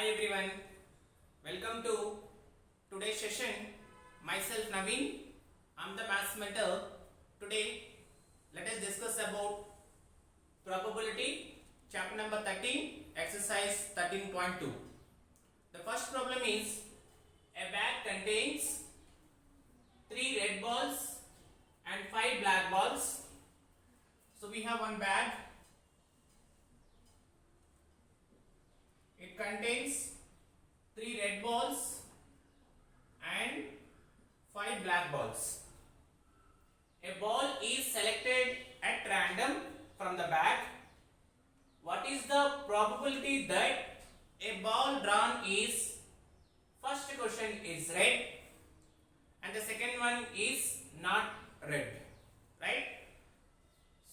Hi everyone, welcome to today's session. Myself Naveen, I'm the maths mentor. Today, let us discuss about probability, chapter number 13, exercise 13.2. The first problem is a bag contains 3 red balls and 5 black balls. So we have one bag. It contains 3 red balls and 5 black balls. A ball is selected at random from the bag. What is the probability that a ball drawn is, first question is red and the second one is not red, right?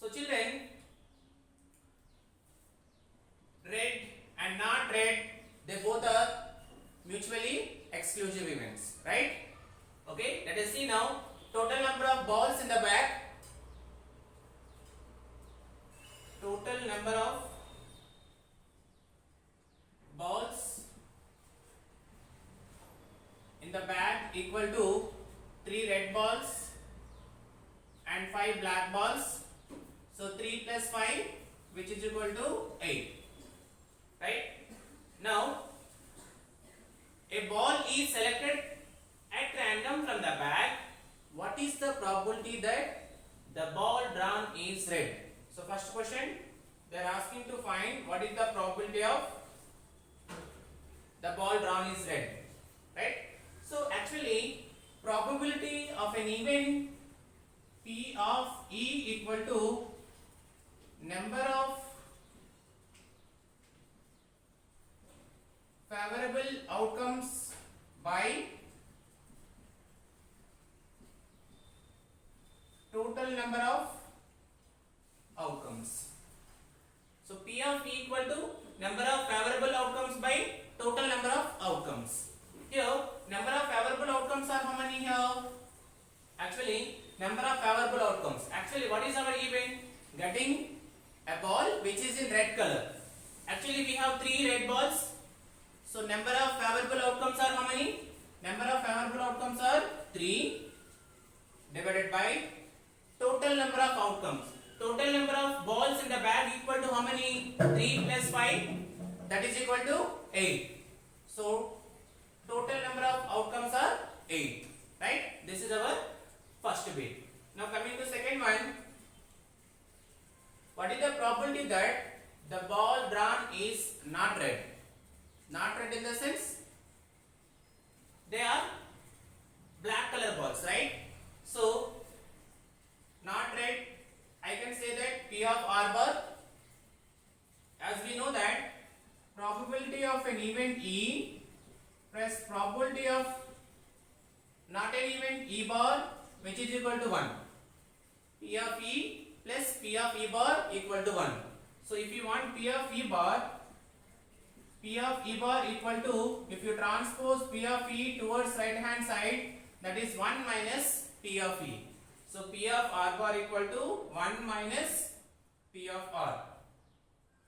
So children, red and not red, they both are mutually exclusive events, right? Okay, let us see now total number of balls in the bag. Total number of balls in the bag equal to 3 red balls and 5 black balls. So 3 plus 5, which is equal to 8. Right? Now, a ball is selected at random from the bag. What is the probability that the ball drawn is red? So, first question, they are asking to find what is the probability of the ball drawn is red. Right? So, actually, probability of an event P of E equal to number of favorable outcomes by total number of outcomes. So P of E equal to number of favorable outcomes by total number of outcomes. Here number of favorable outcomes are how many here? Actually number of favorable outcomes. Actually what is our event? Getting a ball which is in red color. Actually we have 3 red balls. So number of favorable outcomes are how many? Number of favorable outcomes are 3 divided by total number of outcomes. Total number of balls in the bag equal to how many? 3 plus 5, that is equal to 8. So total number of outcomes are 8. Right? This is our first bit. Now coming to second one. What is the probability that the ball drawn is not red? Not red in the sense they are black color balls, right? So not red, I can say that P of R bar, as we know that probability of an event E plus probability of not an event E bar, which is equal to 1. P of E plus P of E bar equal to 1. So if you want P of E bar equal to, if you transpose P of E towards right hand side, that is 1 minus P of E. So P of R bar equal to 1 minus P of R.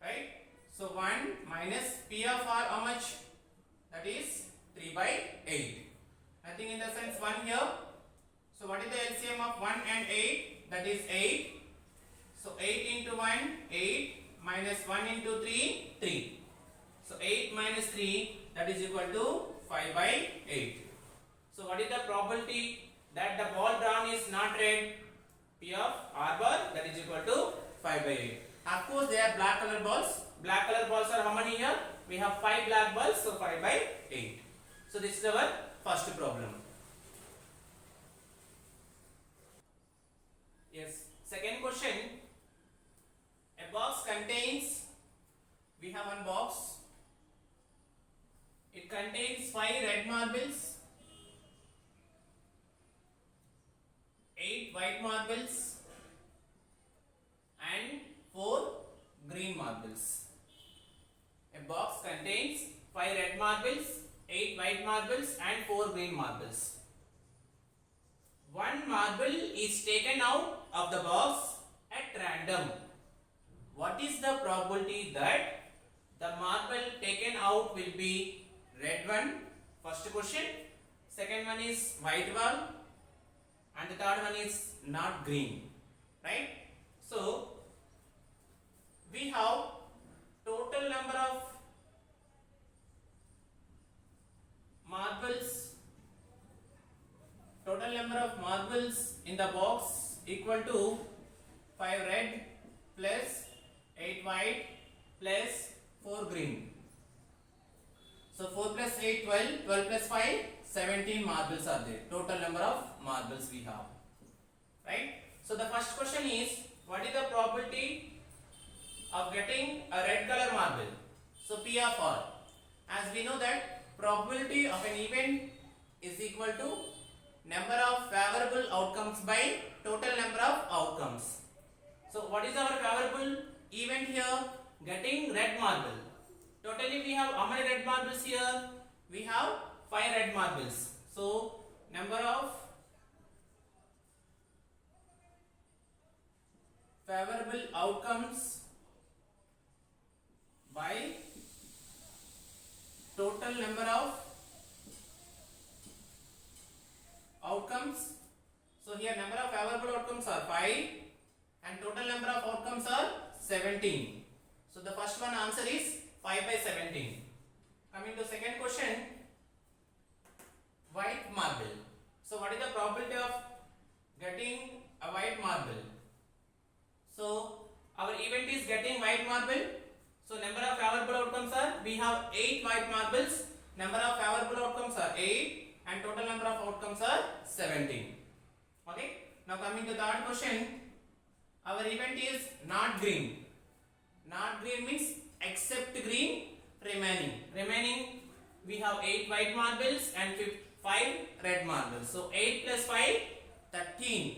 Right? So 1 minus P of R, how much? That is 3 by 8. Nothing in the sense 1 here. So what is the LCM of 1 and 8? That is 8. So 8 into 1, 8 minus 1 into 3, 3. So 8 minus 3, that is equal to 5 by 8. So what is the probability that the ball drawn is not red? P of R bar, that is equal to 5 by 8. Of course they are black color balls. Black color balls are how many here? We have 5 black balls, so 5 by 8. So this is our first problem. Yes. Second question. A box contains, we have one box. It contains 5 red marbles, 8 white marbles and 4 green marbles. A box contains 5 red marbles, 8 white marbles and 4 green marbles. One marble is taken out of the box at random. What is the probability that the marble taken out will be red one, first question. Second one is white one, and the third one is not green, right? So we have total number of marbles, in the box equal to 5 red plus 8 white plus 4 green. So 4 plus 8, 12, 12 plus 5, 17 marbles are there. Total number of marbles we have, right? So the first question is, what is the probability of getting a red color marble? So P of R. As we know that probability of an event is equal to number of favorable outcomes by total number of outcomes. So what is our favorable event here? Getting red marble. Totally we have how many red marbles here? We have 5 red marbles. So number of favorable outcomes by total number of outcomes. So here number of favorable outcomes are 5 and total number of outcomes are 17. So the first one answer is 5 by 17. Coming to second question, white marble. So what is the probability of getting a white marble? So our event is getting white marble. So number of favorable outcomes are, we have 8 white marbles. Number of favorable outcomes are 8 and total number of outcomes are 17. Okay. Now coming to third question, our event is not green. Not green means except green, remaining we have 8 white marbles and 5 red marbles. So 8 plus 5, 13.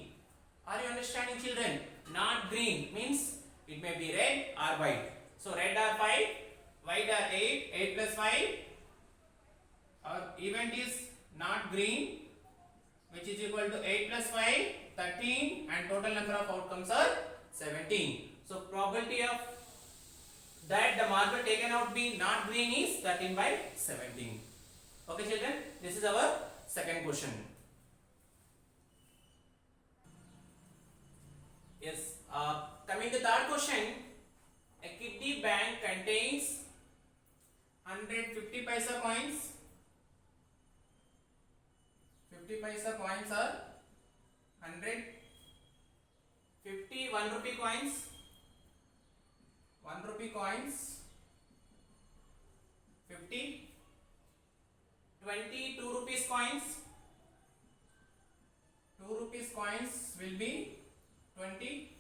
Are you understanding, children? Not green means it may be red or white. So red are 5, white are 8, 8 plus 5. Our event is not green, which is equal to 8 plus 5, 13, and total number of outcomes are 17. So probability of that the marble taken out be not green is 13 by 17. Okay children, this is our second question. Yes, coming to third question, a kidney bank contains 150 paisa coins. 50 paisa coins are 100, 50 1 rupee coins, 1 rupee coins, 50, 20 2 rupees coins, 2 rupees coins will be 20,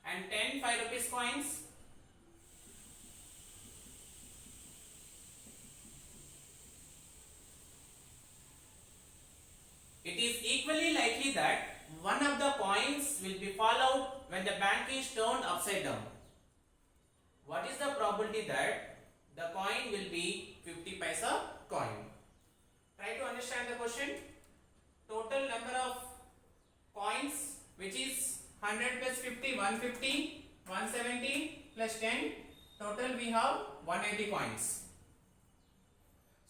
and 10 5 rupees coins. It is equally likely that one of the coins will be fall out when the bank is turned upside down. What is the probability that the coin will be 50 paisa coin? Try to understand the question. Total number of coins, which is 100 plus 50, 150, 170 plus 10. Total we have 180 coins.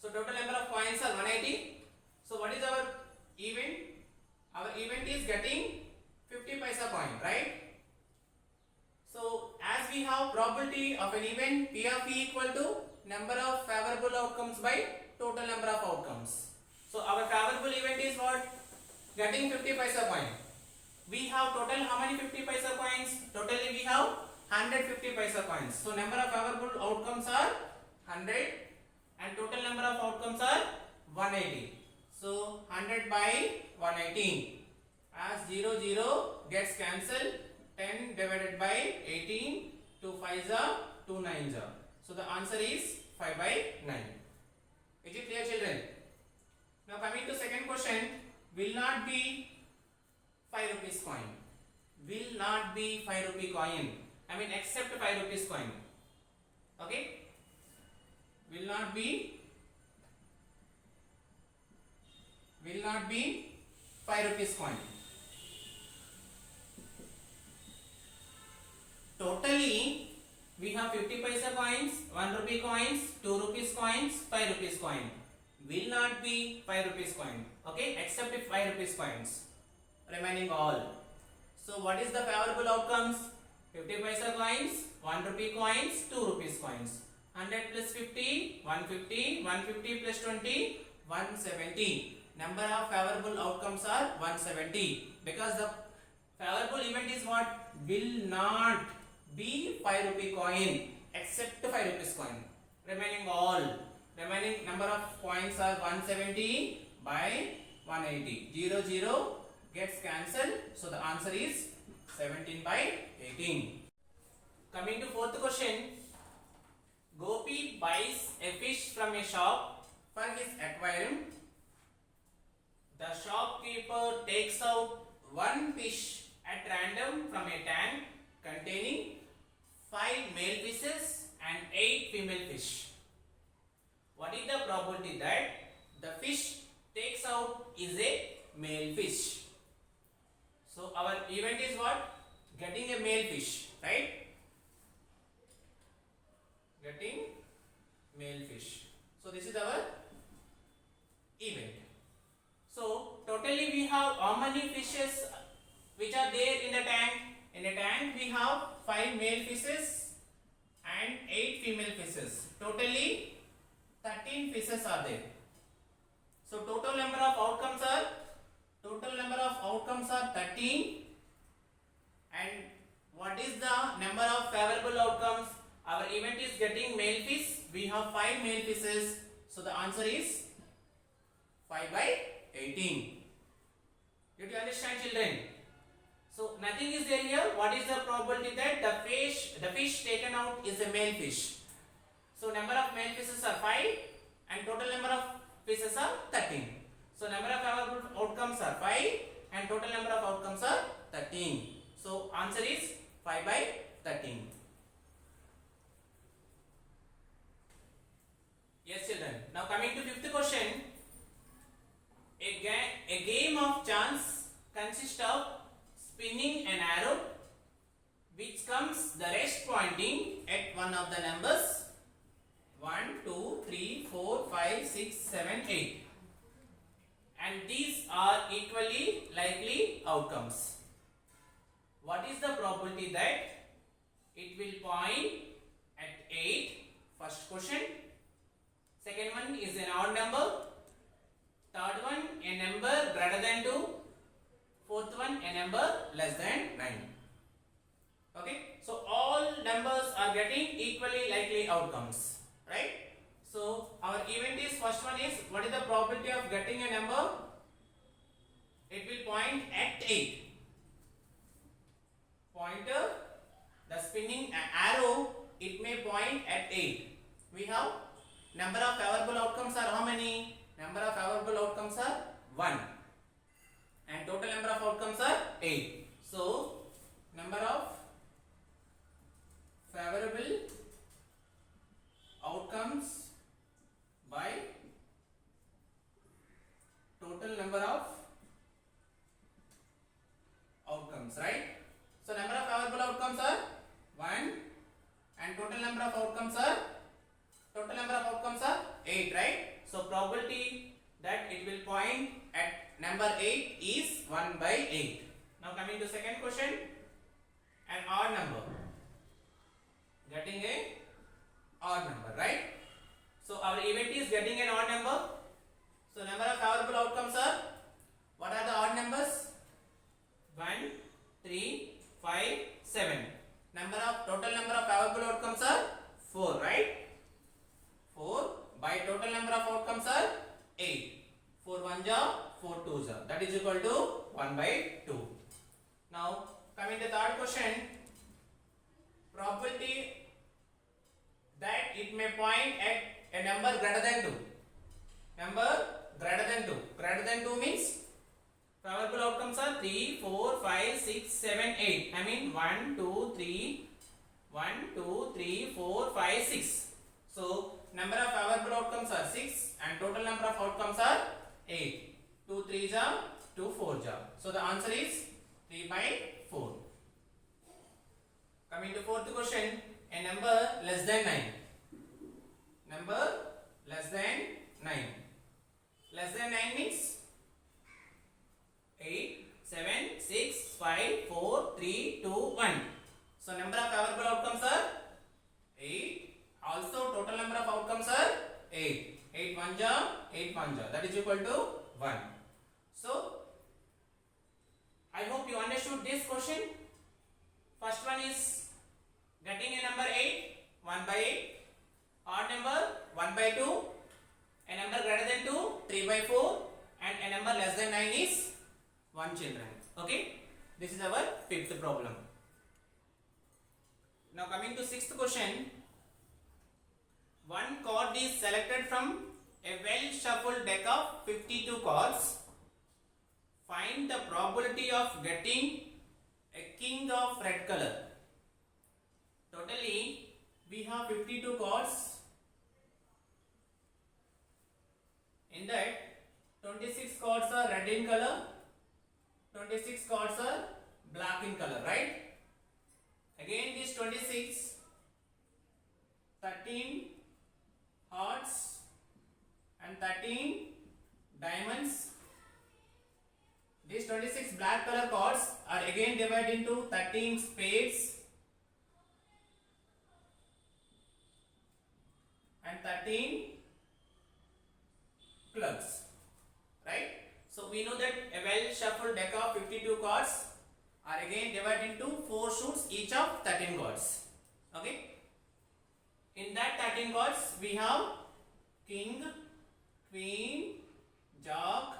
So total number of coins are 180. So what is our event? Our event is getting 50 paisa coin, right? So as we have probability of an event P of E equal to number of favorable outcomes by total number of outcomes. So our favorable event is what? Getting 50 paisa coin. We have total how many 50 paisa coins? Totally we have 150 paisa coins. So number of favorable outcomes are 100 and total number of outcomes are 180. So 100 by 118. As 0 0 gets cancelled, 10 divided by 18, 2 5s are 2 9s are. So the answer is 5 by 9. Is it clear, children? Now coming to second question, will not be 5 rupees coin. Will not be 5 rupee coin. I mean except 5 rupees coin. Okay? Will not be 5 rupees coin. Totally We have 50 paisa coins, 1 rupee coins, 2 rupees coins, 5 rupees coin. Will not be 5 rupees coin. Okay, except if 5 rupees coins. Remaining all. So what is the favorable outcomes? 50 paisa coins, 1 rupee coins, 2 rupees coins. 100 plus 50, 150, 150 plus 20, 170. Number of favorable outcomes are 170. Because the favorable event is what? Will not be 5 rupee coin except 5 rupees coin. Remaining all. Remaining number of coins are 170 by 180. 0, 0 gets cancelled. So the answer is 17 by 18. Coming to fourth question. Gopi buys a fish from a shop for his aquarium. The shopkeeper takes out one fish at random from a tank containing 5 male fishes and 8 female fish. What is the probability that the fish takes out is a male fish? So our event is what? Getting a male fish, right? Getting male fish. So this is our event. So totally we have how many fishes which are there in the tank? In the tank we have 5 male fishes and 8 female fishes. Totally 13 fishes are there. So total number of outcomes are 13. And what is the number of favorable outcomes? Our event is getting male fish. We have 5 male fishes. So the answer is 5 by 18. Did you understand, children? So nothing is there here. What is the probability that the fish taken out is a male fish? So number of male fishes are 5 and total number of fishes are 13. So number of favorable outcomes are 5 and total number of outcomes are 13. So answer is 5 by 13. Yes, children. Now coming to fifth question. A game of chance consists of spinning an arrow which comes the rest pointing at one of the numbers 1, 2, 3, 4, 5, 6, 7, 8. And these are equally likely outcomes. What is the probability that it will point at 8? First question. Second one is an odd number. Third one a number greater than 2. Fourth one a number less than 9. Okay. So all numbers are getting equally likely outcomes. Right? So our event is first one is what is the probability of getting a number? It will point at 8. Pointer, the spinning arrow, it may point at 8. We have number of favorable outcomes are how many? Number of favorable outcomes are 1. And total number of outcomes are 8. So number of favorable outcomes by total number of outcomes, right? So number of favorable outcomes are 1 and total number of outcomes are 8, right? So probability that it will point at number 8 is 1 by 8. Now coming to second question, an odd number. Getting a odd number, right? So our event is getting an odd number. So number of favorable outcomes are, what are the odd numbers? 1, 3, 5, 7. Total number of favorable outcomes are 4, right? 4 by total number of outcomes are 8. 4 1 ja, 4 2 ja. That is equal to 1 by 2. Now coming to third question, probability that it may point at a number greater than 2. Number greater than 2. Greater than 2 means favorable outcomes are 3, 4, 5, 6, 7, 8. I mean 1, 2, 3, 1, 2, 3, 4, 5, 6. So number of favorable outcomes are 6 and total number of outcomes are 8. 2 3 ja, 2 4 ja. So the answer is 3 by 4. Coming to fourth question, a number less than 9. Number less than 9. Less than 9 means 8, 7, 6, 5, 4, 3, 2, 1. So number of favorable outcomes are 8. Also total number of outcomes are 8. 8 1 ja, 8 1 ja. That is equal to 1. So I hope you understood this question. First one is getting a number 8, 1 by 8. Odd number 1 by 2. A number greater than 2, 3 by 4. And a number less than 9 is 1 children. Okay. This is our fifth problem. Now coming to sixth question. One card is selected from a well shuffled deck of 52 cards. Find the probability of getting a king of red color. Totally we have 52 cards. In that 26 cards are red in color, 26 cards are black in color, right? Again this 26, 13 hearts and 13 diamonds. These 26 black color cards are again divided into 13 spades and 13 clubs, right? So we know that a well shuffled deck of 52 cards are again divided into 4 suits each of 13 cards. Okay. In that 13 cards we have king, queen, jack,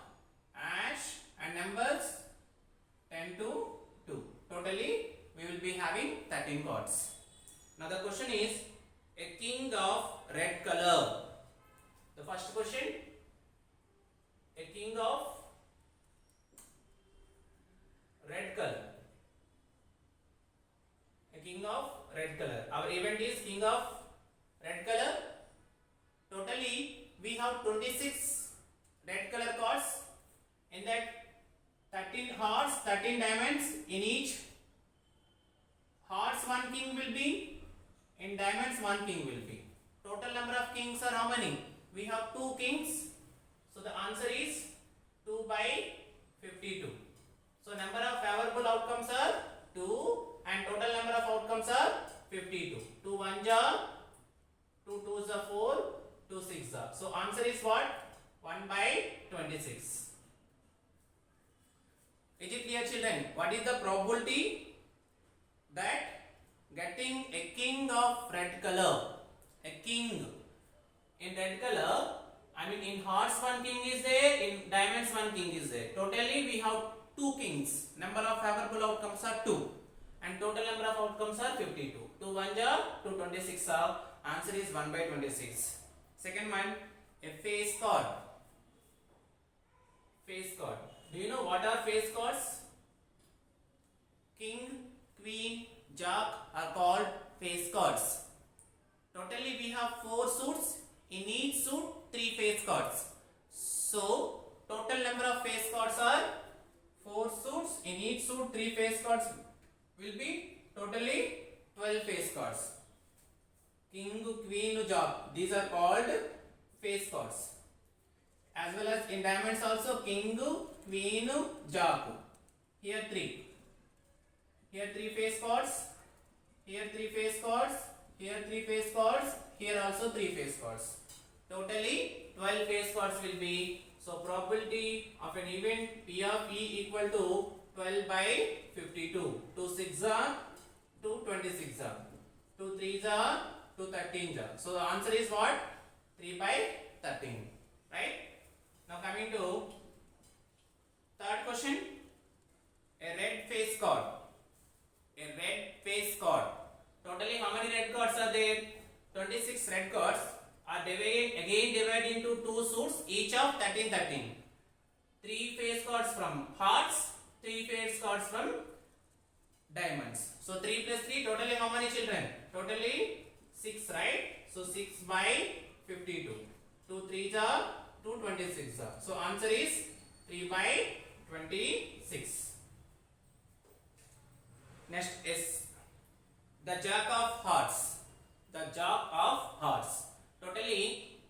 ace and numbers 10 to 2. Totally we will be having 13 cards. Now the question is a king of red color. The first question, a king of red color. A king of red color. Our event is king of red color. Totally we have 26 red color cards. In that 13 hearts, 13 diamonds in each. Hearts 1 king will be, in diamonds 1 king will be. Total number of kings are how many? We have 2 kings. So the answer is 2 by 52. So number of favorable outcomes are 2 and total number of outcomes are 52. 2 1 ja, 2 2 ja 4, 2 6 ja. So answer is what? 1 by 26. Is it clear children? What is the probability that getting a king of red color? A king in red color, I mean in hearts 1 king is there, in diamonds 1 king is there. Totally we have 2 kings. Number of favorable outcomes are 2 and total number of outcomes are 52. 2 1 ja, 2 26 are. Answer is 1 by 26. Second one, a face card. Face card. Do you know what are face cards? King, queen, jack are called face cards. Totally we have 4 suits. In each suit 3 face cards. So total number of face cards are 4 suits. In each suit 3 face cards will be totally 12 face cards. King, queen, jack. These are called face cards. As well as in diamonds also king, queen, jack. Here 3. Here 3 face cards. Here 3 face cards. Here 3 face cards. Here also 3 face cards. Totally 12 face cards will be. So probability of an event P of E equal to 12 by 52. 2 6 are 2 26 are. 2 3 are 2 13 are. So the answer is what? 3 by 13. Right? Now coming to third question. A red face card. A red face card. Totally how many red cards are there? 26 red cards are divided into 2 suits each of 13 13. 3 face cards from hearts, 3 face cards from diamonds. So 3 plus 3 totally how many children? Totally 6, right? So 6 by 52. 2 3 are 2 26 are. So answer is 3 by 26. Next is the jack of hearts. the jog of horse. Totally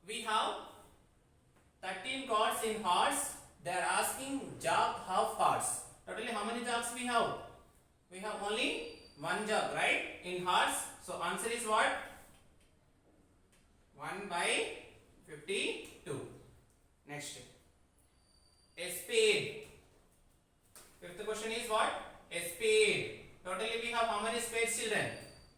we have 13 cards in horse. They are asking jog of horse. Totally how many jogs we have? We have only one jog, right? In horse. So answer is what? 1 by 52. Next. A spade. Fifth question is what? A spade. Totally we have how many spades, children?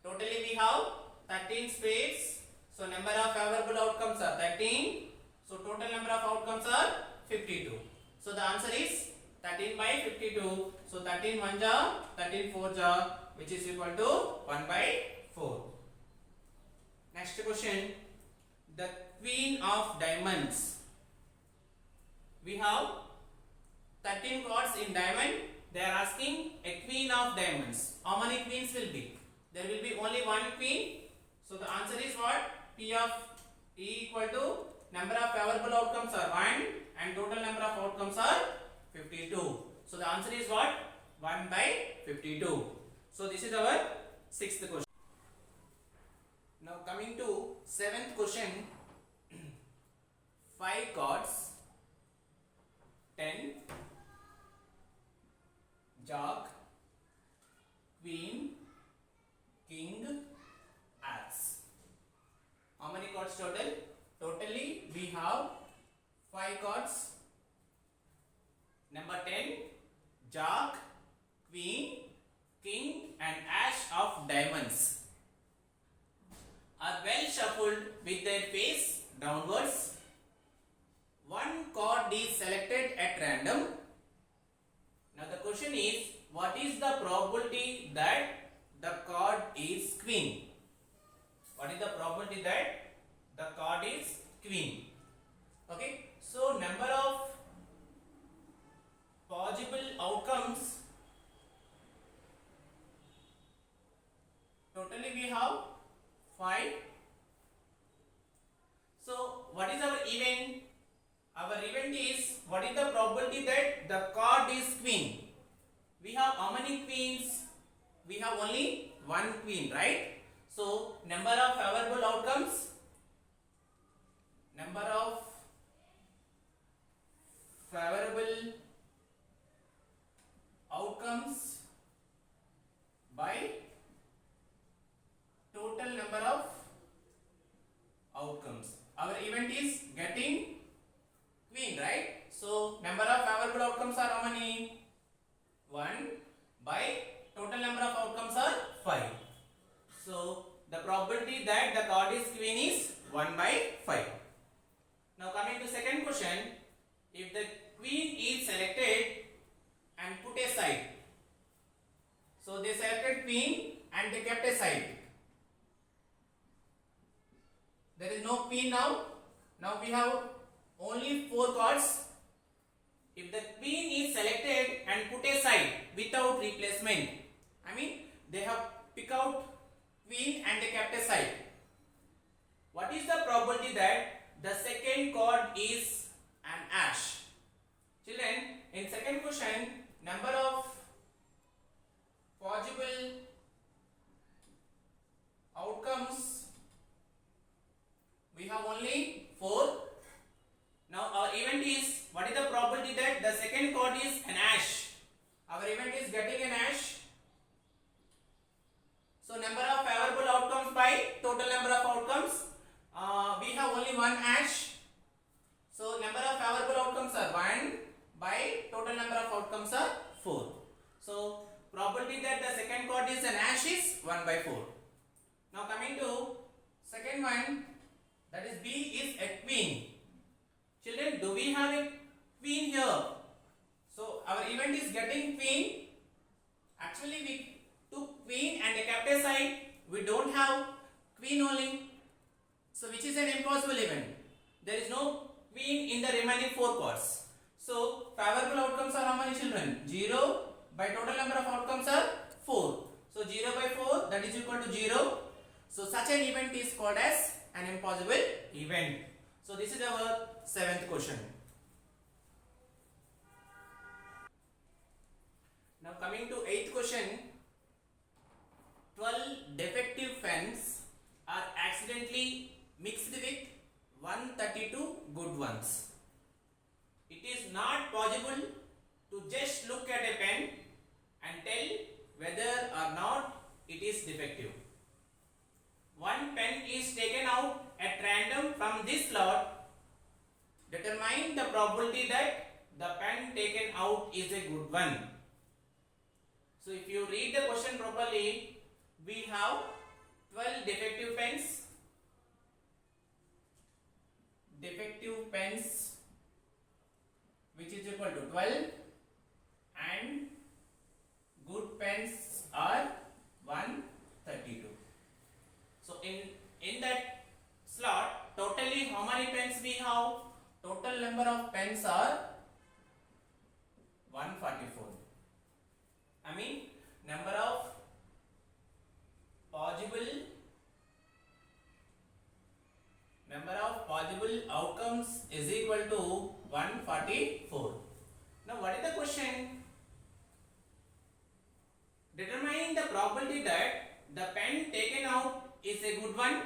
Totally we have 13 spades. So number of favorable outcomes are 13. So total number of outcomes are 52. So the answer is 13 by 52. So 13 1 ja, 13 4 ja, which is equal to 1 by 4. Next question. The queen of diamonds. We have 13 cards in diamond. They are asking a queen of diamonds. How many queens will be? There will be only one queen. So the answer is what? P of E equal to number of favorable outcomes are 1 and total number of outcomes are 52. So the answer is what? 1 by 52. So this is our sixth question. Now coming to seventh question. 5 cards, 10, Jack, Queen, King, Ace. How many cards total? Totally we have 5 cards. Number 10, Jack, Queen, King and Ace of diamonds are well shuffled with their face downwards. One card is selected at random. Now the question is, what is the probability that the card is queen? What is the probability that the card is queen? Okay, so number of possible outcomes, totally we have 5. So what is our event? Our event is, what is the probability that the card is queen? We have how many queens? We have only one queen, right? So number of favorable outcomes, number of favorable outcomes by total number of outcomes. Our event is getting queen, right? So number of favorable outcomes are how many? 1 by total number of outcomes are 5. So the probability that the card is queen is 1 by 5. Now coming to second question. If the queen is selected and put aside, so they selected queen and they kept aside. There is no queen now. Now we have only 4 cards. If the queen is selected and put aside without replacement, I mean they have picked out queen and they kept aside, what is the probability that the second card is an ace? Children, in second question, number of possible outcomes, we have only 4. Now our event is, what is the probability that the second card is an ace? Our event is getting an ace. So number of favorable outcomes by total number of outcomes, we have only one ace. So number of favorable outcomes are 1 by total number of outcomes are 4. So probability that the second card is an ace is 1 by 4. Now coming to second one, that is B is a queen. Children, do we have a queen here? So our event is getting queen. Actually we took queen and kept aside. We don't have queen only. So which is an impossible event. There is no queen in the remaining 4 cards. So favorable outcomes are how many, children? 0 by total number of outcomes are 4. So 0 by 4, that is equal to 0. So such an event is called as an impossible event. So this is our 7th question. Now coming to 8th question. 12 defective pens are accidentally mixed with 132 good ones. It is not possible to just look at a pen and tell whether or not it is defective. One pen is taken out at random from this lot. Determine the probability that the pen taken out is a good one. So if you read the question properly, we have 12 defective pens. Defective pens which is equal to 12 and good pens are 132. So in that slot, totally how many pens we have? Total number of pens are 144. I mean number of possible outcomes is equal to 144. Now what is the question? Determine the probability that the pen taken out is a good one.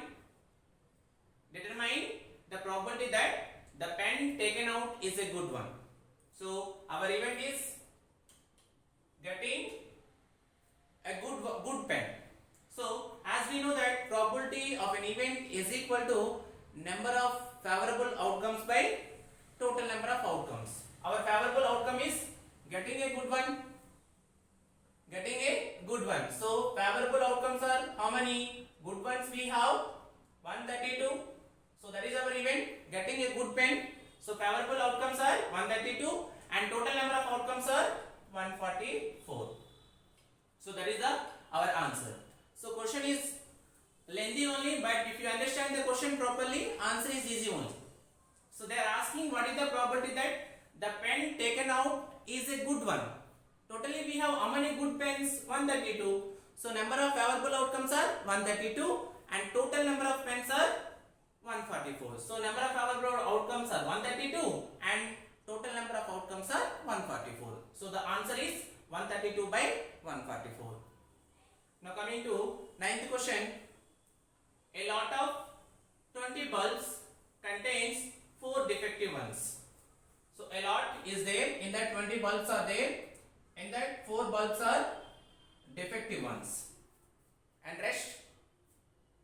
Determine the probability that the pen taken out is a good one. So our event is getting a good pen. So as we know that probability of an event is equal to number of favorable outcomes by total number of outcomes. Our favorable outcome is getting a good one. Getting a good one. So favorable outcomes are how many? Good ones we have 132. So that is our event, getting a good pen. So favorable outcomes are 132 and total number of outcomes are 144. So that is our answer. So question is lengthy only, but if you understand the question properly, answer is easy only. So they are asking what is the probability that the pen taken out is a good one. Totally we have how many good pens? 132. So number of favorable outcomes are 132 and total number of pens are 144. So number of favorable outcomes are 132 and total number of outcomes are 144. So the answer is 132 by 144. Now coming to ninth question. A lot of 20 bulbs contains 4 defective ones. So a lot is there, in that 20 bulbs are there, in that 4 bulbs are defective ones and rest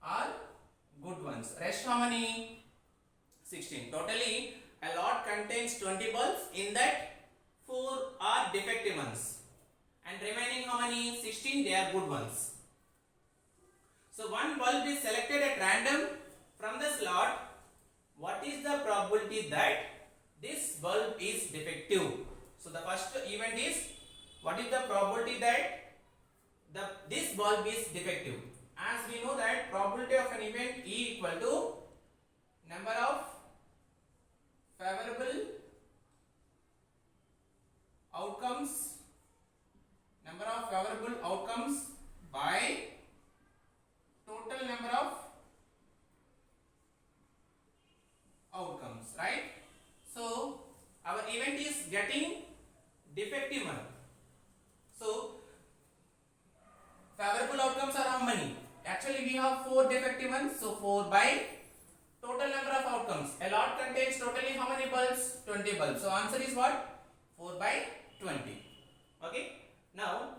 are good ones. Rest how many? 16. Totally a lot contains 20 bulbs, in that 4 are defective ones and remaining how many? 16, they are good ones. So one bulb is selected at random from the slot. What is the probability that this bulb is defective? So the first event is, what is the probability that this bulb is defective? As we know that probability of an event E equal to number of favorable outcomes by total number of outcomes, right? So our event is getting defective one. So favorable outcomes are how many? Actually we have 4 defective ones, so 4 by total number of outcomes. A lot contains totally how many bulbs? 20 bulbs. So answer is what? 4 by 20. Okay. Now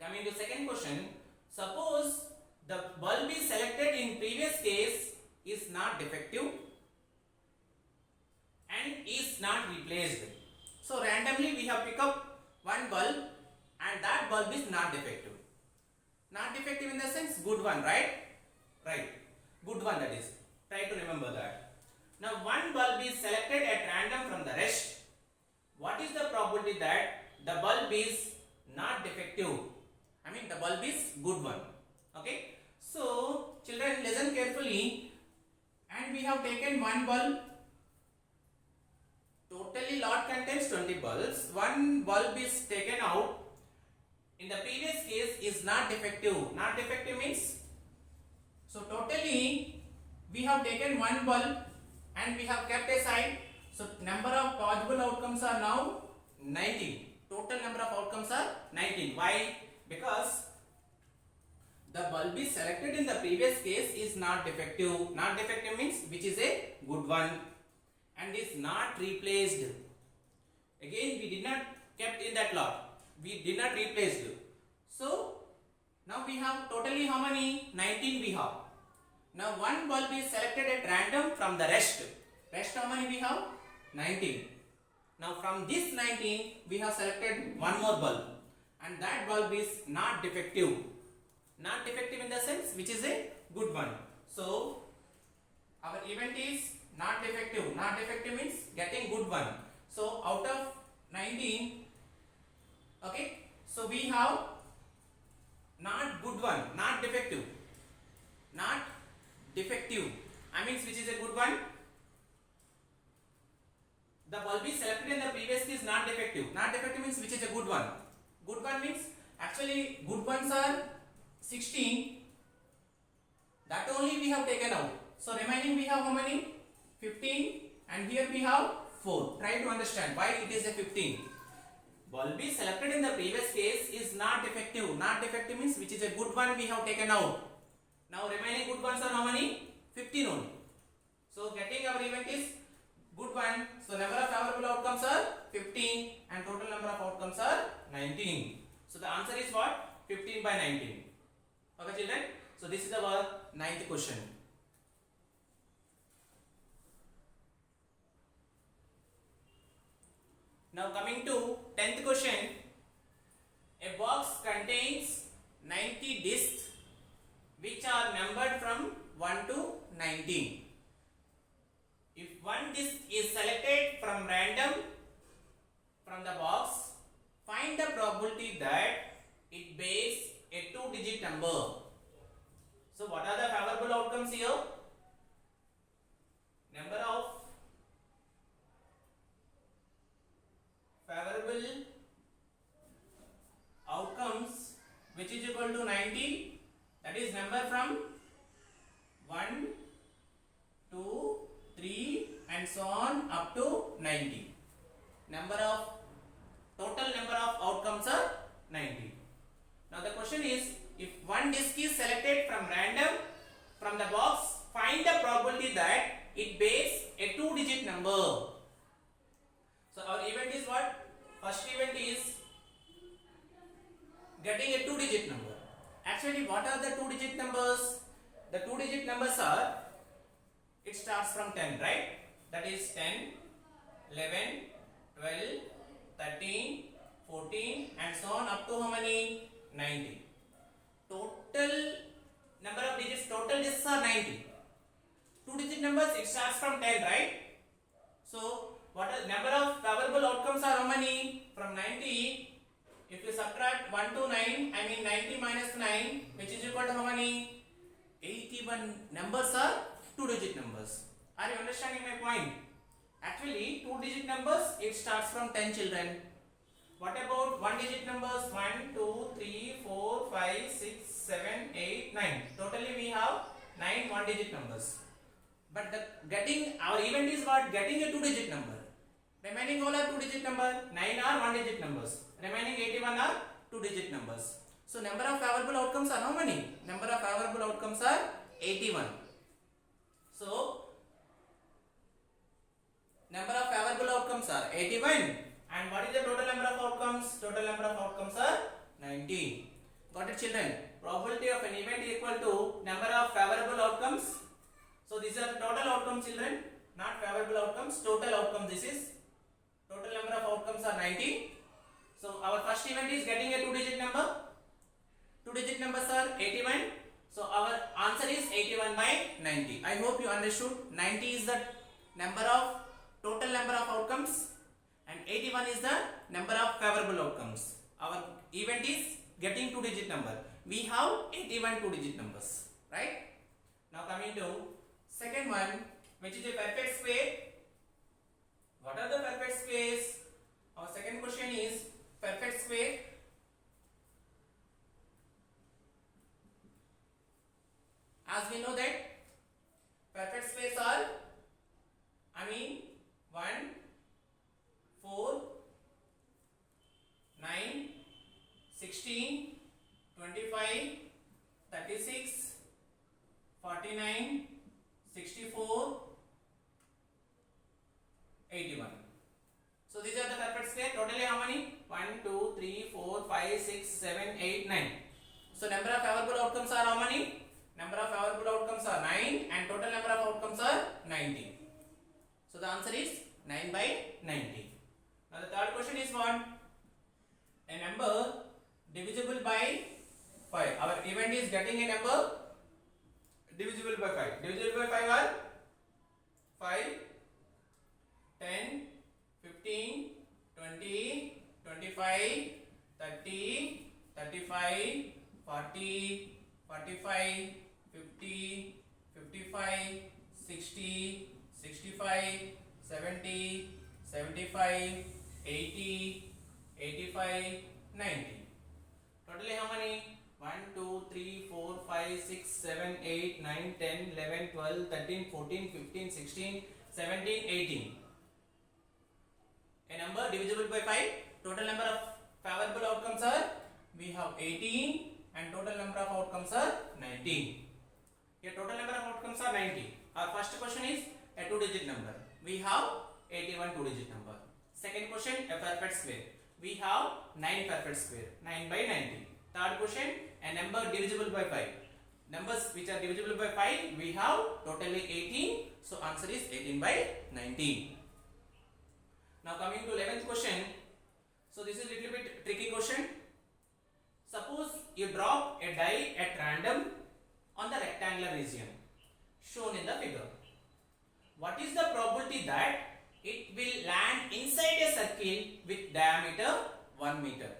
coming to second question. Suppose the bulb is selected in previous case is not defective and is not replaced. So randomly we have picked up one bulb and that bulb is not defective. Not defective in the sense good one, right? Right. Good one, that is. Try to remember that. Now one bulb is selected at random from the rest. What is the probability that the bulb is not defective? I mean the bulb is good one. Okay. So children, listen carefully, and we have taken one bulb. Totally lot contains 20 bulbs. One bulb is taken out. In the previous case is not defective. Not defective means, so totally we have taken one bulb and we have kept aside. So number of possible outcomes are now 19. Total number of outcomes are 19. Why? Because the bulb is selected in the previous case is not defective. Not defective means which is a good one and is not replaced. Again, we did not kept in that lot. We did not replaced. So now we have totally how many? 19 we have. Now one bulb is selected at random from the rest. Rest how many we have? 19. Now from this 19 we have selected one more bulb and that bulb is not defective. Not defective in the sense which is a good one. So our event is not defective. Not defective means getting good one. So out of 19, okay, so we have not good one, not defective. Not defective. I means which is a good one. The bulb is selected in the previous case not defective. Not defective means which is a good one. Good one means actually good ones are 16. That only we have taken out. So remaining we have how many? 15 and here we have 4. Try to understand why it is a 15. Bulb is selected in the previous case is not defective. Not defective means which is a good one we have taken out. Now remaining good ones are how many? 15 only. So getting our event is good one. So number of favorable outcomes are 15 and total number of outcomes are 19. So the answer is what? 15 by 19. Okay children. So this is our 9th question. Now coming to 10th question. A box contains 90 discs which are numbered from 1 to 19. If one disc is selected from random from the box, find the probability that it bears a 2-digit number. So what are the favorable outcomes here? Number of favorable outcomes which is equal to 90, that is number from 1, 2, 3 and so on up to 90. Total number of outcomes are 90. Now the question is, if one disc is selected from random from the box, find the probability that it bears a 2-digit number. So our event is what? First event is getting a 2-digit number. Actually, what are the 2-digit numbers? The 2-digit numbers are, it starts from 10, right? That is 10, 11, 12, 13, 14 and so on up to how many? 90. Total number of digits, total discs are 90. 2-digit numbers, it starts from 10, right? So what are number of favorable outcomes are how many? From 90, if you subtract 1 to 9, I mean 90 minus 9, which is equal to how many? 81 numbers are 2-digit numbers. Are you understanding my point? Actually, 2-digit numbers, it starts from 10 children. What about 1-digit numbers? 1, 2, 3, 4, 5, 6, 7, 8, 9. Totally we have 9 1-digit numbers. But our event is what? Getting a 2-digit number. Remaining all are 2-digit number. 9 are 1-digit numbers. Remaining 81 are 2-digit numbers. So number of favorable outcomes are how many? Number of favorable outcomes are 81. So number of favorable outcomes are 81. And what is the total number of outcomes? Total number of outcomes are 90. Got it children? Probability of an event equal to number of favorable outcomes. So these are total outcomes children, not favorable outcomes, total outcome this is. Total number of outcomes are 90. So our first event is getting a 2-digit number. 2-digit numbers are 81. So our answer is 81 by 90. I hope you understood. 90 is the total number of outcomes and 81 is the number of favorable outcomes. Our event is getting 2-digit number. We have 81 2-digit numbers, right? Now coming to second one, which is a perfect square. What are the perfect squares? Our second question is perfect square. As we know that perfect squares are, 1, 4, 9, 16, 25, 36, 49, 64, 81. So these are the perfect square. Totally how many? 1, 2, 3, 4, 5, 6, 7, 8, 9. So number of favorable outcomes are how many? Number of favorable outcomes are 9 and total number of outcomes are 90. So the answer is 9 by 90. Now the third question is what? A number divisible by 5. Our event is getting a number divisible by 5. Divisible by 5 are 5, 10, 15, 20, 25, 30, 35, 40, 45, 50, 55, 60, 65, 70, 75, 80, 85, 90. Totally how many? 1, 2, 3, 4, 5, 6, 7, 8, 9, 10, 11, 12, 13, 14, 15, 16, 17, 18. A number divisible by 5. Total number of favorable outcomes are, we have 18 and total number of outcomes are 19. Here total number of outcomes are 90. Our first question is a 2-digit number. We have 81 2-digit number. Second question, a perfect square. We have 9 perfect square. 9 by 90. Third question, a number divisible by 5. Numbers which are divisible by 5, we have totally 18. So answer is 18 by 19. Now coming to 11th question. So this is a little bit tricky question. Suppose you drop a die at random on the rectangular region shown in the figure. What is the probability that it will land inside a circle with diameter 1 meter?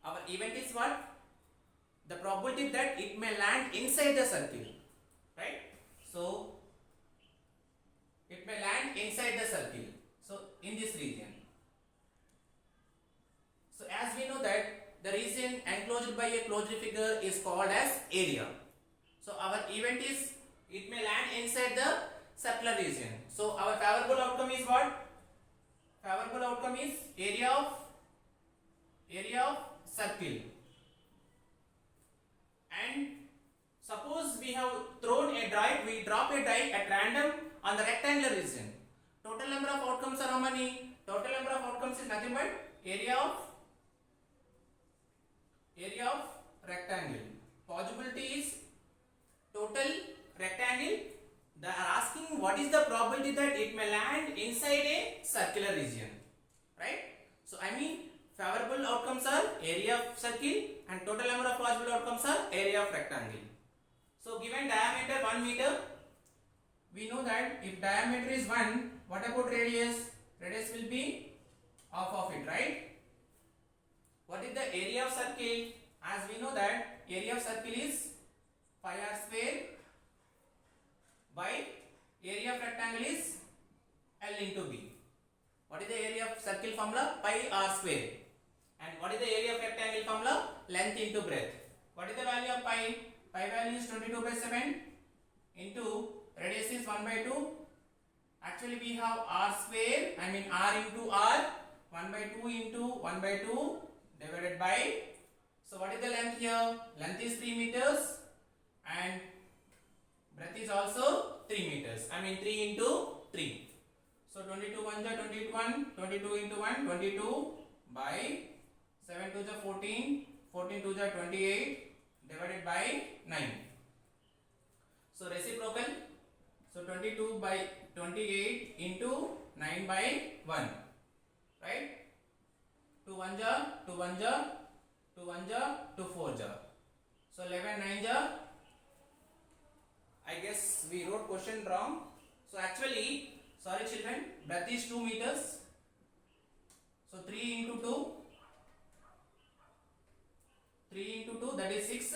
Our event is what? The probability that it may land inside the circle, right? So it may land inside the circle. So in this region. So as we know that the region enclosed by a closed figure is called as area. So our event is it may land inside the circular region. So our favorable outcome is what? Favorable outcome is area of circle. And suppose we have thrown a die, we drop a die at random on the rectangular region. Total number of outcomes are how many? Total number of outcomes is nothing but area of rectangle. Possibility is total rectangle. They are asking what is the probability that it may land inside a circular region, right? So I mean favorable outcomes are area of circle and total number of possible outcomes are area of rectangle. So given diameter 1 meter, we know that if diameter is 1, what about radius? Radius will be half of it, right? What is the area of circle? As we know that area of circle is pi r square by area of rectangle is L into B. What is the area of circle formula? Pi r square. And what is the area of rectangle formula? Length into breadth. What is the value of pi? Pi value is 22 by 7 into radius is 1 by 2. Actually we have r square, I mean r into r, 1 by 2 into 1 by 2 divided by, so what is the length here? Length is 3 meters and breadth is also 3 meters, I mean 3 into 3. So 22 1 ja 21, 22 into 1, 22 by 7 2 ja 14, 14 2 ja 28 divided by 9. So reciprocal, so 22 by 28 into 9 by 1, right? 2 1 ja, 2 1 ja, 2 1 ja, 2 4 ja. So 11 9 ja. I guess we wrote question wrong. So actually, sorry children, breadth is 2 meters. So 3 into 2, 3 into 2 that is 6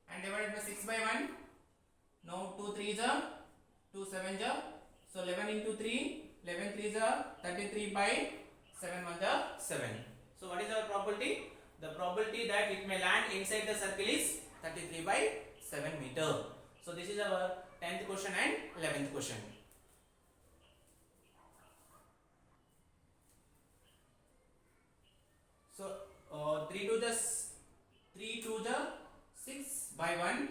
and divided by 6 by 1. Now 2 3 ja, 2 7 ja. So 11 into 3, 11 3 ja, 33 by 7 1 ja 7. So what is our probability? The probability that it may land inside the circle is 33 by 7 meter. So this is our 10th question and 11th question. So 3 2 ja 6 by 1.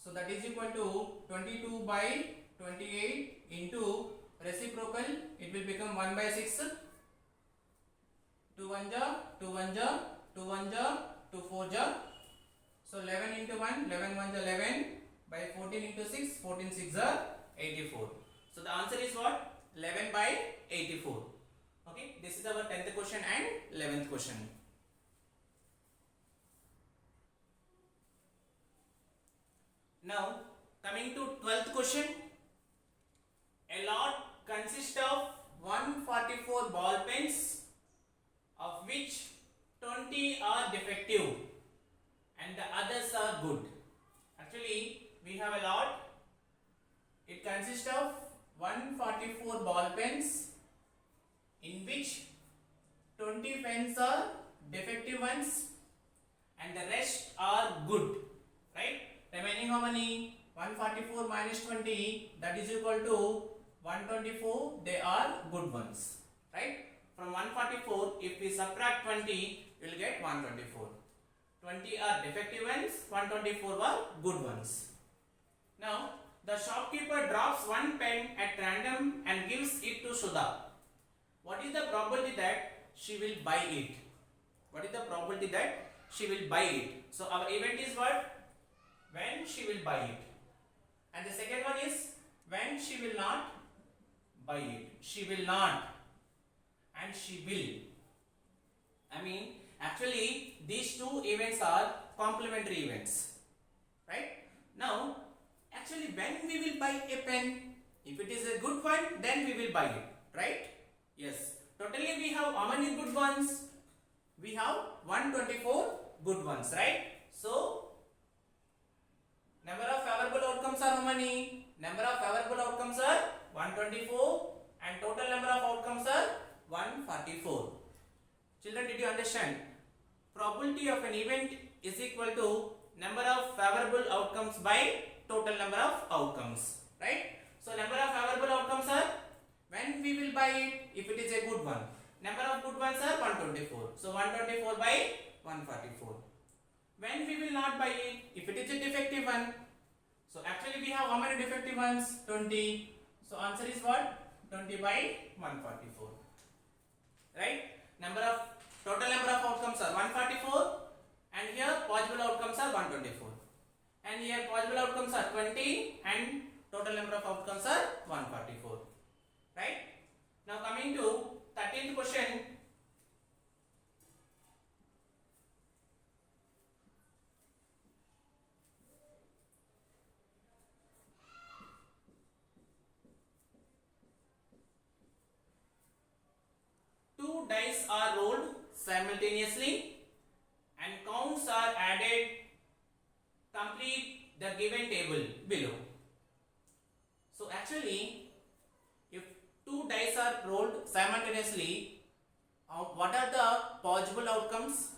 So that is equal to 22 by 28 into reciprocal, it will become 1 by 6. 2 1 ja, 2 1 ja, 2 1 ja, 2 4 ja. So 11 into 1, 11 1 ja 11 by 14 into 6, 14 6 are 84. So the answer is what? 11 by 84. Okay, this is our 10th question and 11th question. Now coming to 12th question. A lot consists of 144 ball pens, of which 20 are defective and the others are good. Actually, we have a lot. It consists of 144 ball pens, in which 20 pens are defective ones and the rest are good. Right? Remaining how many? 144 minus 20, that is equal to 124. They are good ones. Right? From 144, if we subtract 20, we will get 124. 20 are defective ones, 124 are good ones. Now, the shopkeeper drops one pen at random and gives it to Sudha. What is the probability that she will buy it? What is the probability that she will buy it? So, our event is what? When she will buy it. And the second one is when she will not buy it. She will not and she will. I mean, actually these two events are complementary events. Right? Now, actually when we will buy a pen, if it is a good one, then we will buy it. Right? Yes. Totally we have how many good ones? We have 124 good ones. Right? So, number of favorable outcomes are how many? Number of favorable outcomes are 124 and total number of outcomes are 144. Children, did you understand? Probability of an event is equal to number of favorable outcomes by total number of outcomes. Right? So, number of favorable outcomes are when we will buy it, if it is a good one. Number of good ones are 124. So, 124 by 144. When we will not buy it, if it is a defective one. So actually we have how many defective ones? 20. So answer is what? 20 by 144. Right? Total number of outcomes are 144 and here possible outcomes are 124. And here possible outcomes are 20 and total number of outcomes are 144. Right? Now coming to 13th question. Two dice are rolled simultaneously and counts are added. Complete the given table below. So actually, if two dice are rolled simultaneously, what are the possible outcomes?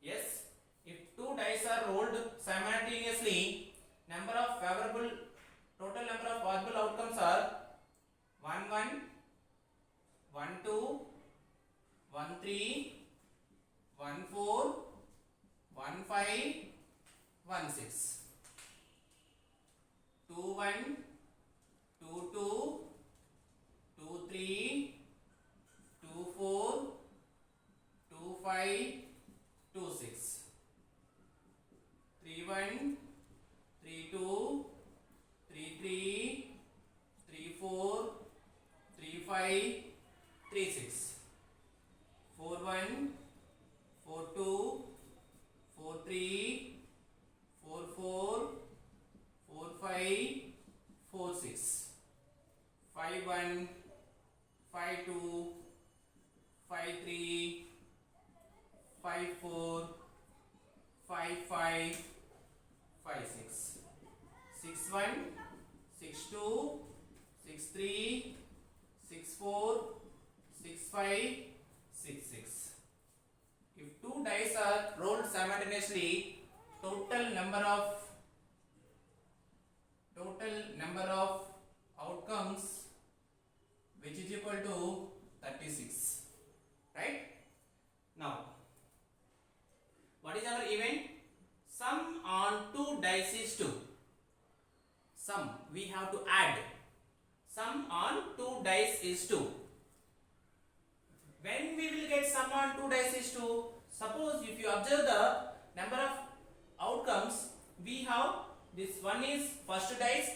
Yes, if two dice are rolled simultaneously, total number of possible outcomes are 1 1, 1 2, 1 3, 1 4, 1 5, 1 6. 2 1, 2 2, 2 3, 2 4, 2 5, 2 6. 3 1, 3 2, 3 3, 3 4, 3 5, 3 6. 4 1, 4 2, 4 3, 4 4, 4 5, 4 6. 5 1, 5 2, 5 3, 5 4, 5 5, 5 6. 6 1, 6 2, 6 3, 6 4, 6 5, 6 6. If two dice are rolled simultaneously, total number of outcomes, which is equal to 36. Right? Now, what is our event? Sum on two dice is 2. sum, we have to add. Sum on 2 dice is 2. When we will get sum on 2 dice is 2? Suppose if you observe the number of outcomes, we have this one is first dice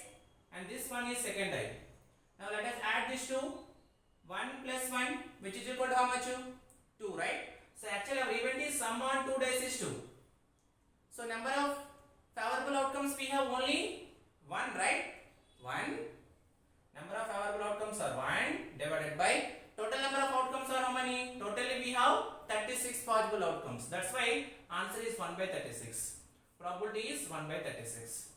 and this one is second die. Now let us add these two. 1 plus 1, which is equal to how much? 2, right? So actually our event is sum on 2 dice is 2. So number of favorable outcomes we have only 1, right? 1. Number of favorable outcomes are 1 divided by total number of outcomes are how many? Totally we have 36 possible outcomes. That's why answer is 1 by 36. Probability is 1 by 36.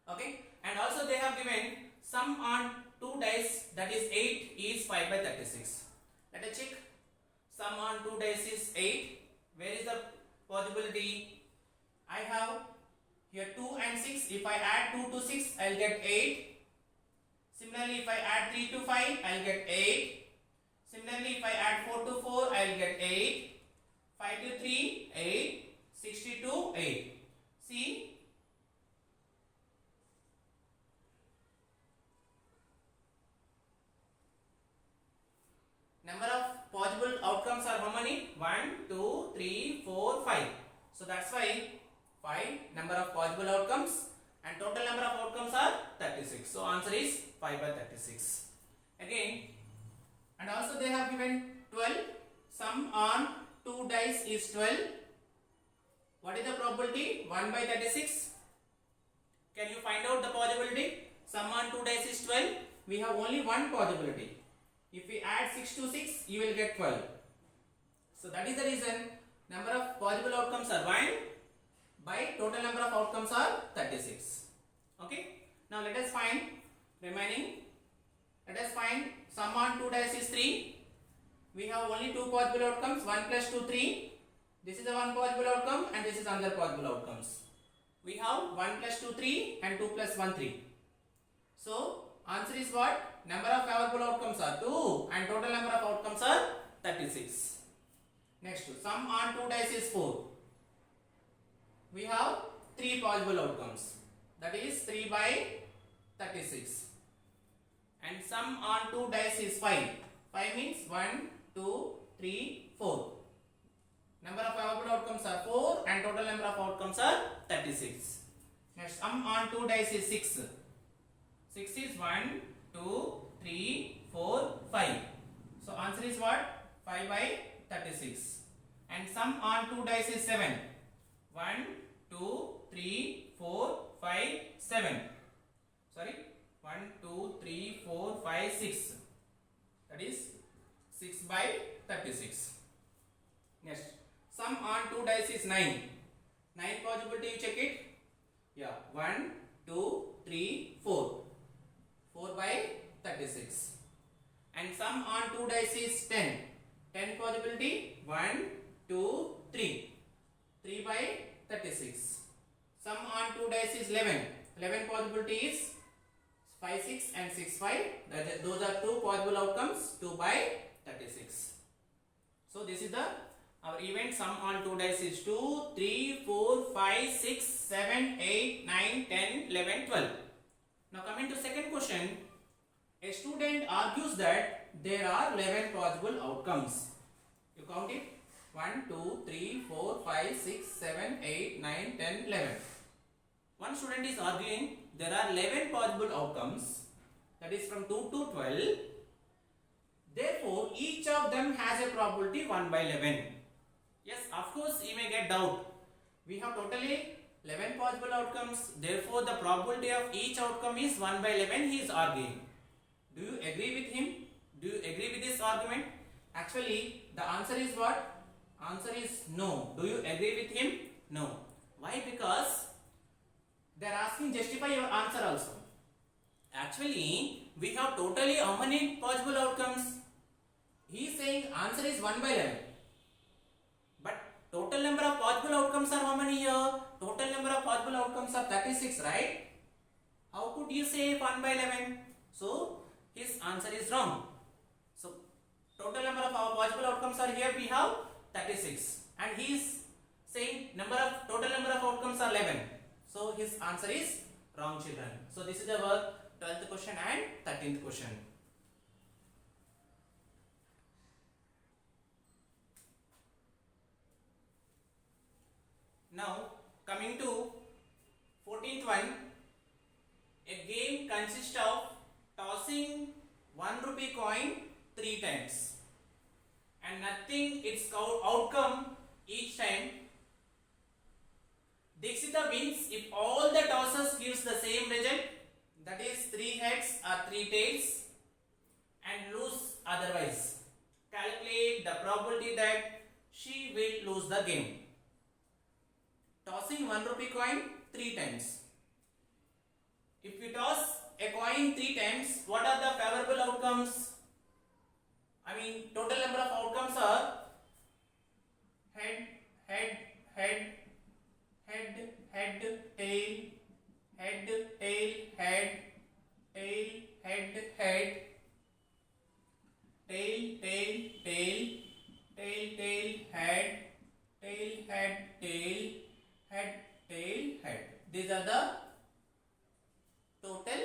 Okay. And also they have given sum on 2 dice, that is 8 is 5 by 36. Let us check. Sum on 2 dice is 8. Where is the possibility? I have here 2 and 6. If I add 2 to 6, I will get 8. Similarly, if I add 3 to 5, I will get 8. Similarly, if I add 4 to 4, I will get 8. 5 to 3, 8. 60 to 8. See? Number of possible outcomes are how many? 1, 2, 3, 4, 5. So that's why 5 number of possible outcomes and total number of outcomes are 36. So answer is 5 by 36. Again, and also they have given 12. Sum on 2 dice is 12. What is the probability? 1 by 36. Can you find out the possibility? Sum on 2 dice is 12. We have only one possibility. If we add 6 to 6, you will get 12. So that is the reason number of possible outcomes are 1 by total number of outcomes are 36. Okay. Now let us find remaining. Let us find sum on 2 dice is 3. We have only two possible outcomes. 1 plus 2, 3. This is the one possible outcome and this is another possible outcomes. We have 1 plus 2, 3 and 2 plus 1, 3. So answer is what? Number of favorable outcomes are 2 and total number of outcomes are 36. Next, sum on 2 dice is 4. We have 3 possible outcomes. That is 3 by 36. And sum on 2 dice is 5. 5 means 1, 2, 3, 4. Number of favorable outcomes are 4 and total number of outcomes are 36. Next, sum on 2 dice is 6. 6 is 1, 2, 3, 4, 5. So answer is what? 5 by 36. And sum on 2 dice is 7. 1, 2, 3, 4, 5, 7. Sorry. 1, 2, 3, 4, 5, 6. That is 6 by 36. Next. Sum on 2 dice is 9. 9 possibility, you check it. Yeah. 1, 2, 3, 4. 4 by 36. And sum on 2 dice is 10. 10 possibility 1, 2, 3. 3 by 36. Sum on 2 dice is 11. 11 possibility is 5, 6 and 6, 5. Those are two possible outcomes 2 by 36. So this is the our event. Sum on 2 dice is 2, 3, 4, 5, 6, 7, 8, 9, 10, 11, 12. Now coming to second question, a student argues that there are 11 possible outcomes. You count it. 1, 2, 3, 4, 5, 6, 7, 8, 9, 10, 11. One student is arguing there are 11 possible outcomes, that is from 2 to 12. Therefore, each of them has a probability 1 by 11. Yes, of course, you may get doubt. We have totally 11 possible outcomes. Therefore, the probability of each outcome is 1 by 11. He is arguing. Do you agree with him? Do you agree with this argument? Actually, the answer is what? Answer is no. Do you agree with him? No. Why? Because they are asking justify your answer also. Actually, we have totally how many possible outcomes? He is saying answer is 1 by 11. But total number of possible outcomes are how many here? Total number of possible outcomes are 36, right? How could you say 1 by 11? So, his answer is wrong. So, total number of our possible outcomes are here we have 36. And he is saying total number of outcomes are 11. So, his answer is Wrong, children. So this is our 12th question and 13th question. Now coming to 14th one, a game consists of tossing 1 rupee coin 3 times and nothing its outcome each time. Dixita wins if all the tosses gives the same result, that is 3 heads or 3 tails, and lose otherwise. Calculate the probability that she will lose the game. Tossing 1 rupee coin 3 times. If you toss a coin 3 times, what are the favorable outcomes? I mean, total number of outcomes are head, head, head, head, head, tail, head, tail, head, tail, head, head, tail, tail, tail, tail, tail, head, tail, head, tail, head, tail, head. These are the total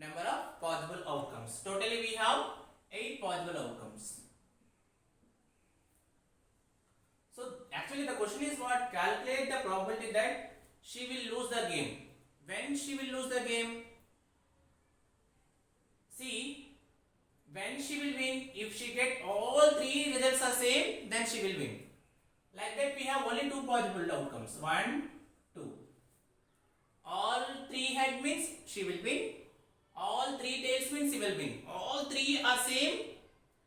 number of possible outcomes. Totally we have 8 possible outcomes. So actually the question is what? Calculate the probability that she will lose the game. When she will lose the game? See, when she will win, if she get all 3 results are same, then she will win. Like that we have only 2 possible outcomes. 1, 2. All 3 head means she will win. All 3 tails means she will win. All 3 are same,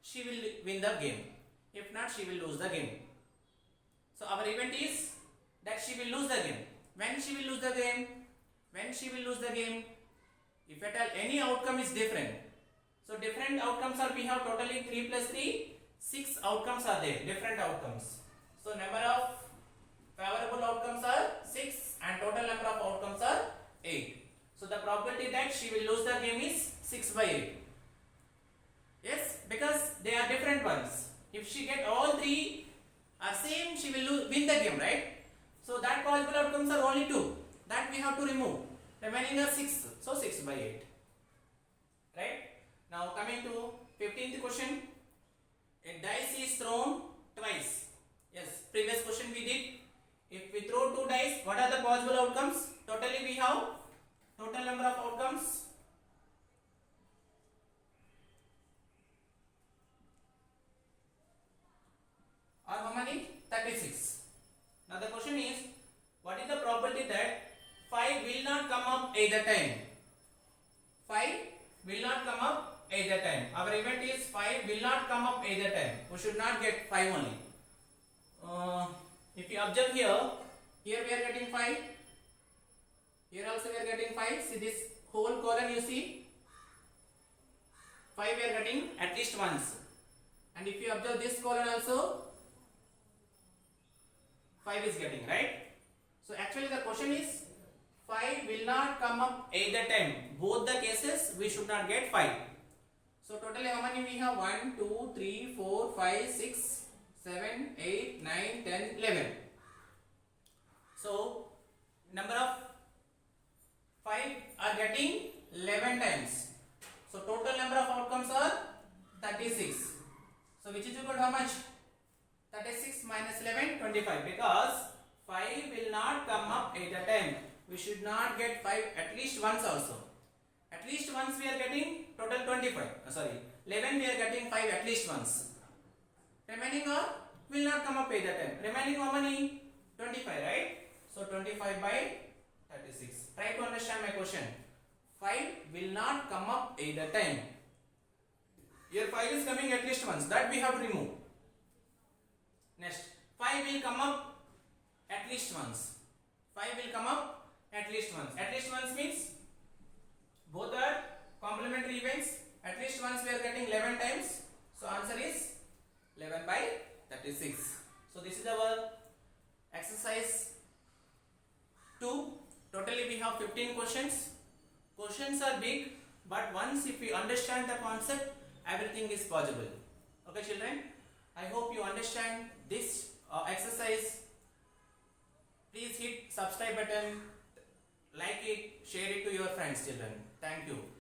she will win the game. If not, she will lose the game. So our event is that she will lose the game. When she will lose the game? When she will lose the game? If at all any outcome is different. So different outcomes are, we have totally 3 plus 3, 6 outcomes are there, different outcomes. So number of favorable outcomes are 6 and total number of outcomes are 8. So the probability that she will lose the game is 6 by 8. Yes, because they are different ones. If she get all 3 are same, she will win the game, right? So that possible outcomes are only 2. That we have to remove. Remaining are 6. So 6 by 8. Right? Now coming to 15th question. A dice is thrown twice. Yes, previous question we did. If we throw 2 dice, what are the possible outcomes? Totally we have total number of outcomes. Are how many? 36. Now the question is, what is the probability that 5 will not come up either time? 5 will not come up either time. Our event is 5 will not come up either time. We should not get 5 only. If you observe here we are getting 5. Here also we are getting 5. See this whole column you see? 5 we are getting at least once. And if you observe this column also, 5 is getting, right? So actually the question is 5 will not come up either time. Both the cases we should not get 5. So totally how many we have? 1, 2, 3, 4, 5, 6, 7, 8, 9, 10, 11. So number of 5 are getting 11 times. So total number of outcomes are 36. So which is equal to how much? 36 minus 11, 25. Because 5 will not come up either time. We should not get 5 at least once also. At least once we are getting total 25. 11 we are getting 5 at least once. Remaining are will not come up either time. Remaining how many? 25, right? So 25 by 36. Try to understand my question. 5 will not come up either time. Here 5 is coming at least once. That we have to remove. Next, 5 will come up at least once. 5 will come up at least once. At least once means both are complementary events. At least once we are getting 11 times. So answer is 11 by 36. So this is our exercise 2. Totally we have 15 questions. Questions are big, but once if we understand the concept, everything is possible. Okay children, I hope you understand this exercise. Please hit subscribe button, like it, share it to your friends children. Thank you.